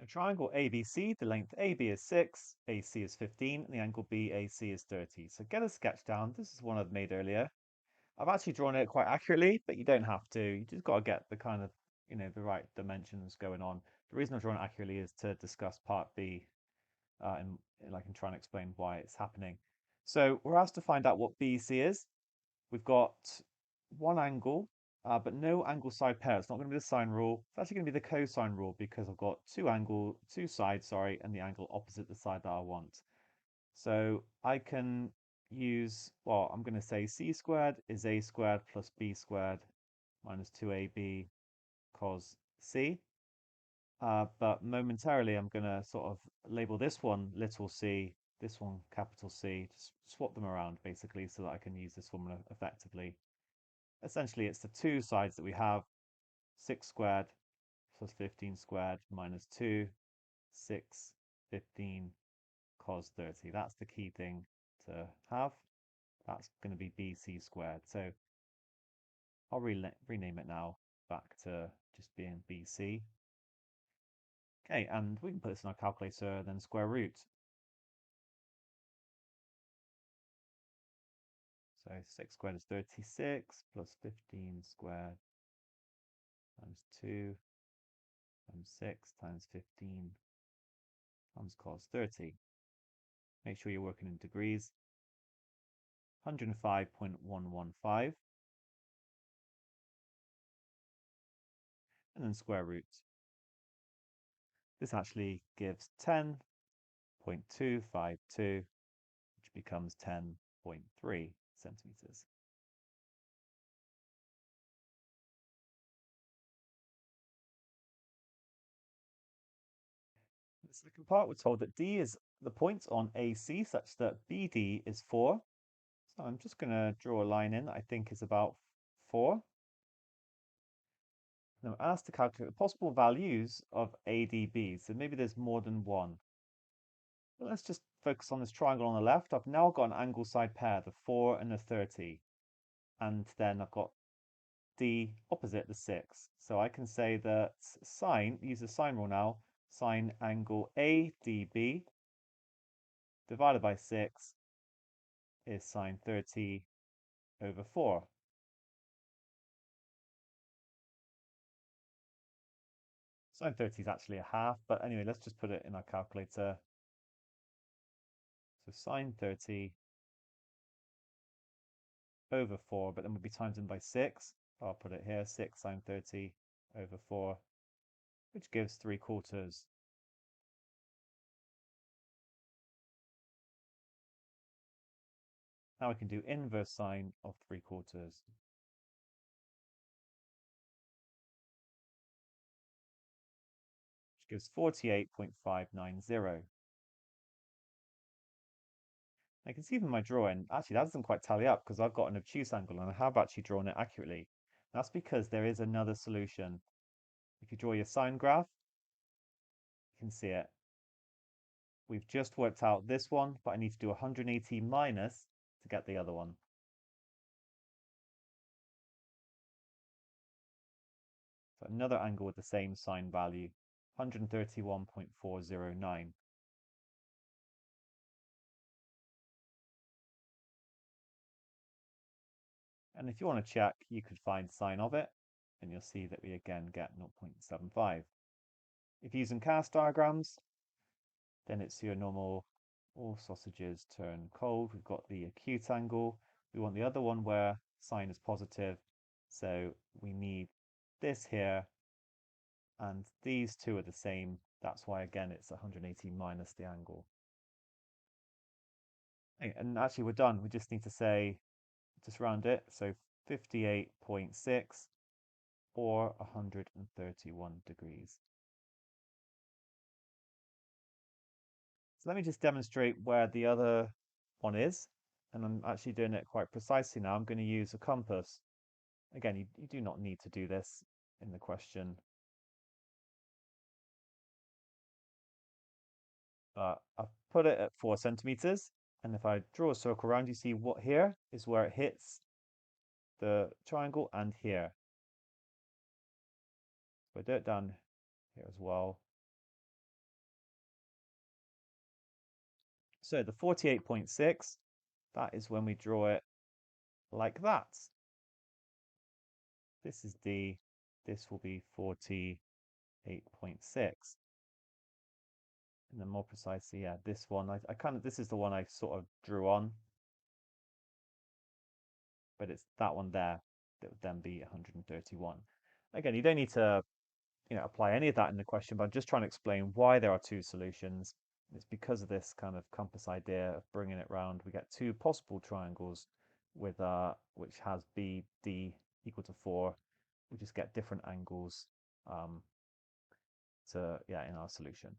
A triangle ABC, the length AB is 6, AC is 15, and the angle BAC is 30. So get a sketch down. This is one I've made earlier. I've actually drawn it quite accurately, but you don't have to. You just got to get the kind of, the right dimensions going on. The reason I've drawn it accurately is to discuss part B, and I can try and explain why it's happening. So we're asked to find out what BC is. We've got one angle, but no angle side pair. It's not going to be the sine rule. It's actually going to be the cosine rule because I've got two sides, sorry, and the angle opposite the side that I want. So I can use, well, I'm going to say c squared is a squared plus b squared minus 2ab cos c. But momentarily, I'm going to sort of label this one little c, this one capital C, just swap them around basically so that I can use this formula effectively. Essentially, it's the two sides that we have, 6 squared plus 15 squared minus 2, 6, 15 cos 30. That's the key thing to have. That's going to be BC squared. So I'll rename it now back to just being BC. Okay, and we can put this in our calculator, then square root. So 6 squared is 36 plus 15 squared times 2 times 6 times 15 times cos 30. Make sure you're working in degrees. 105.115. And then square root. This actually gives 10.252, which becomes 10.3 centimeters. The second part, we're told that D is the point on AC such that BD is 4. So I'm just going to draw a line in that I think is about 4. Now I'm asked to calculate the possible values of ADB. So maybe there's more than one. But let's just focus on this triangle on the left. I've now got an angle side pair, the 4 and the 30. And then I've got D opposite the 6. So I can say that use the sine rule now, sine angle ADB divided by 6 is sine 30 over 4. Sine 30 is actually a half, but anyway, let's just put it in our calculator. So sine 30 over 4, but then we'll be times in by 6. I'll put it here, 6 sine 30 over 4, which gives 3/4. Now we can do inverse sine of 3/4. Which gives 48.590. I can see from my drawing, actually that doesn't quite tally up because I've got an obtuse angle and I have actually drawn it accurately. That's because there is another solution. If you draw your sine graph, you can see it. We've just worked out this one, but I need to do 180 minus to get the other one. So another angle with the same sine value, 131.409. And if you want to check, you could find sine of it, and you'll see that we again get 0.75. If using cast diagrams, then it's your normal, all sausages turn cold. We've got the acute angle. We want the other one where sine is positive. So we need this here, and these two are the same. That's why, again, it's 180 minus the angle. And actually, we're done. We just need to say, just round it. So 58.6 or 131 degrees. So let me just demonstrate where the other one is. And I'm actually doing it quite precisely now. I'm going to use a compass. Again, you do not need to do this in the question. But I've put it at 4 centimeters. And if I draw a circle around, you see what here is where it hits the triangle and here. So I do it down here as well. So the 48.6, that is when we draw it like that. This is D, this will be 48.6. And then more precisely, yeah, this one, I kind of, this is the one I sort of drew on, but it's that one there that would then be 131. Again, you don't need to, apply any of that in the question, but I'm just trying to explain why there are two solutions. It's because of this kind of compass idea of bringing it round. We get two possible triangles with which has BD equal to 4. We just get different angles in our solution.